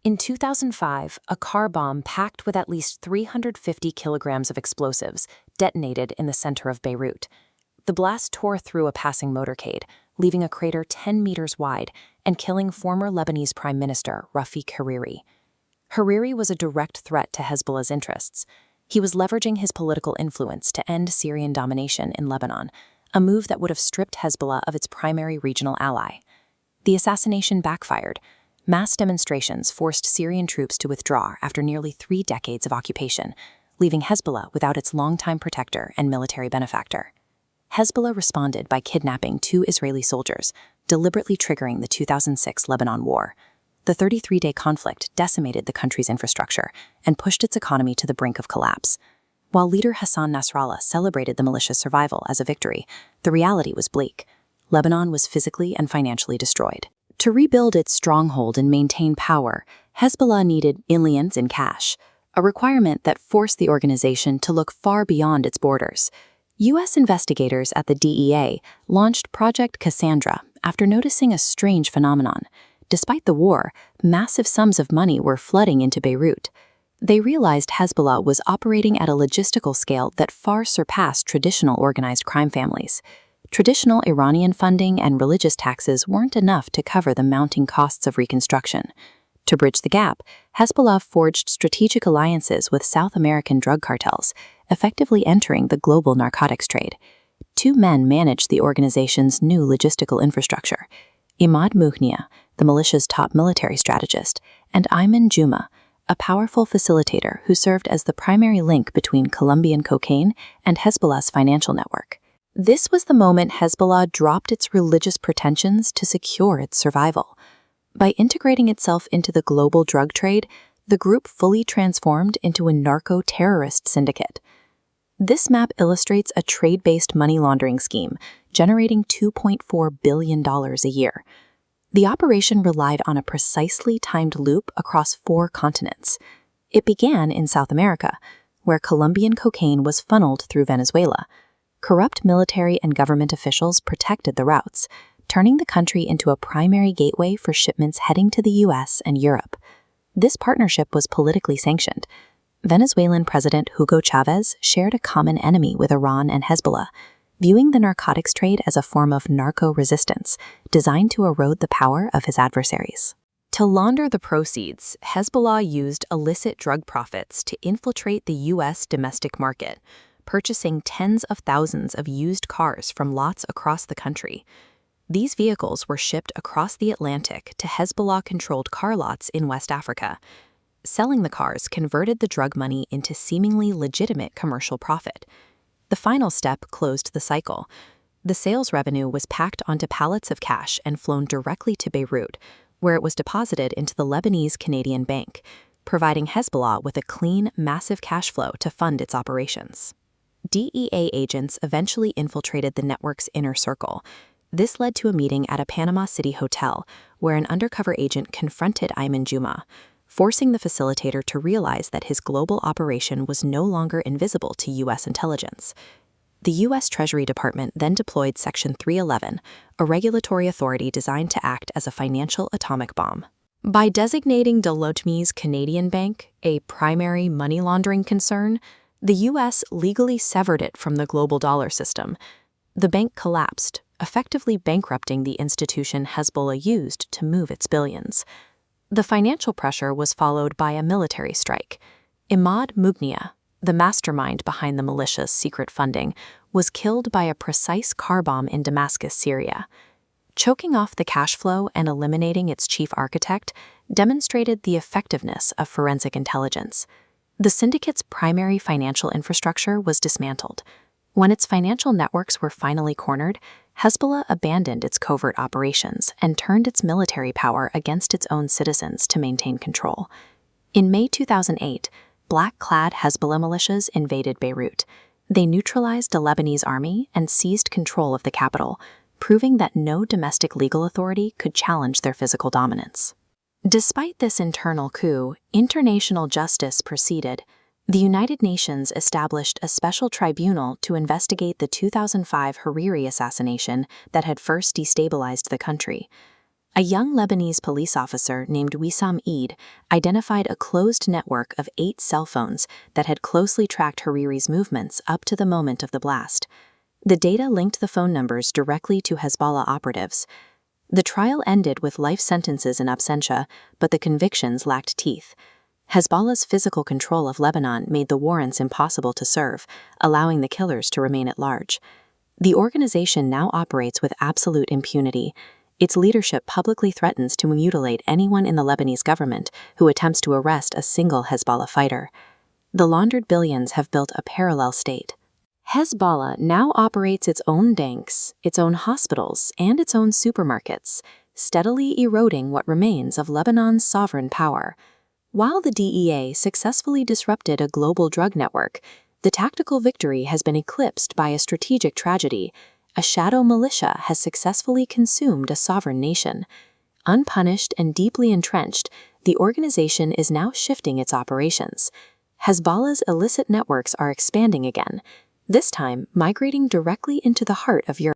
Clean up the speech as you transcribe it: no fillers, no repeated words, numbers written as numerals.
In 2005, a car bomb packed with at least 350 kilograms of explosives detonated in the center of Beirut. The blast tore through a passing motorcade, leaving a crater 10 meters wide and killing former Lebanese Prime Minister Rafic Hariri. Hariri was a direct threat to Hezbollah's interests. He was leveraging his political influence to end Syrian domination in Lebanon, a move that would have stripped Hezbollah of its primary regional ally. The assassination backfired. Mass demonstrations forced Syrian troops to withdraw after nearly 3 decades of occupation, leaving Hezbollah without its longtime protector and military benefactor. Hezbollah responded by kidnapping 2 Israeli soldiers, deliberately triggering the 2006 Lebanon War. The 33-day conflict decimated the country's infrastructure and pushed its economy to the brink of collapse. While leader Hassan Nasrallah celebrated the militia's survival as a victory, the reality was bleak. Lebanon was physically and financially destroyed. To rebuild its stronghold and maintain power, Hezbollah needed millions in cash, a requirement that forced the organization to look far beyond its borders. U.S. investigators at the DEA launched Project Cassandra after noticing a strange phenomenon. Despite the war, massive sums of money were flooding into Beirut. They realized Hezbollah was operating at a logistical scale that far surpassed traditional organized crime families. Traditional Iranian funding and religious taxes weren't enough to cover the mounting costs of reconstruction. To bridge the gap, Hezbollah forged strategic alliances with South American drug cartels, effectively entering the global narcotics trade. 2 men managed the organization's new logistical infrastructure: Imad Mughniyeh, the militia's top military strategist, and Imad Mughniyeh, a powerful facilitator who served as the primary link between Colombian cocaine and Hezbollah's financial network. This was the moment Hezbollah dropped its religious pretensions to secure its survival. By integrating itself into the global drug trade, the group fully transformed into a narco-terrorist syndicate. This map illustrates a trade-based money laundering scheme, generating $2.4 billion a year. The operation relied on a precisely timed loop across 4 continents. It began in South America, where Colombian cocaine was funneled through Venezuela. Corrupt military and government officials protected the routes, turning the country into a primary gateway for shipments heading to the U.S. and Europe. This partnership was politically sanctioned. Venezuelan President Hugo Chávez shared a common enemy with Iran and Hezbollah, viewing the narcotics trade as a form of narco-resistance designed to erode the power of his adversaries. To launder the proceeds, Hezbollah used illicit drug profits to infiltrate the U.S. domestic market, purchasing tens of thousands of used cars from lots across the country. These vehicles were shipped across the Atlantic to Hezbollah-controlled car lots in West Africa. Selling the cars converted the drug money into seemingly legitimate commercial profit. The final step closed the cycle. The sales revenue was packed onto pallets of cash and flown directly to Beirut, where it was deposited into the Lebanese Canadian Bank, providing Hezbollah with a clean, massive cash flow to fund its operations. DEA agents eventually infiltrated the network's inner circle. This led to a meeting at a Panama City hotel, where an undercover agent confronted Imad Mughniyeh, forcing the facilitator to realize that his global operation was no longer invisible to U.S. intelligence. The U.S. Treasury Department then deployed Section 311, a regulatory authority designed to act as a financial atomic bomb. By designating de Lotme's Canadian Bank a primary money laundering concern, the U.S. legally severed it from the global dollar system. The bank collapsed, effectively bankrupting the institution Hezbollah used to move its billions. The financial pressure was followed by a military strike. Imad Mughniyeh, the mastermind behind the militia's secret funding, was killed by a precise car bomb in Damascus, Syria. Choking off the cash flow and eliminating its chief architect demonstrated the effectiveness of forensic intelligence. The syndicate's primary financial infrastructure was dismantled. When its financial networks were finally cornered, Hezbollah abandoned its covert operations and turned its military power against its own citizens to maintain control. In May 2008, black-clad Hezbollah militias invaded Beirut. They neutralized the Lebanese army and seized control of the capital, proving that no domestic legal authority could challenge their physical dominance. Despite this internal coup, international justice proceeded. The United Nations established a special tribunal to investigate the 2005 Hariri assassination that had first destabilized the country. A young Lebanese police officer named Wissam Eid identified a closed network of 8 cell phones that had closely tracked Hariri's movements up to the moment of the blast. The data linked the phone numbers directly to Hezbollah operatives. The trial ended with life sentences in absentia, but the convictions lacked teeth. Hezbollah's physical control of Lebanon made the warrants impossible to serve, allowing the killers to remain at large. The organization now operates with absolute impunity. Its leadership publicly threatens to mutilate anyone in the Lebanese government who attempts to arrest a single Hezbollah fighter. The laundered billions have built a parallel state. Hezbollah now operates its own banks, its own hospitals, and its own supermarkets, steadily eroding what remains of Lebanon's sovereign power. While the DEA successfully disrupted a global drug network, the tactical victory has been eclipsed by a strategic tragedy. A shadow militia has successfully consumed a sovereign nation. Unpunished and deeply entrenched, the organization is now shifting its operations. Hezbollah's illicit networks are expanding again, this time migrating directly into the heart of Europe.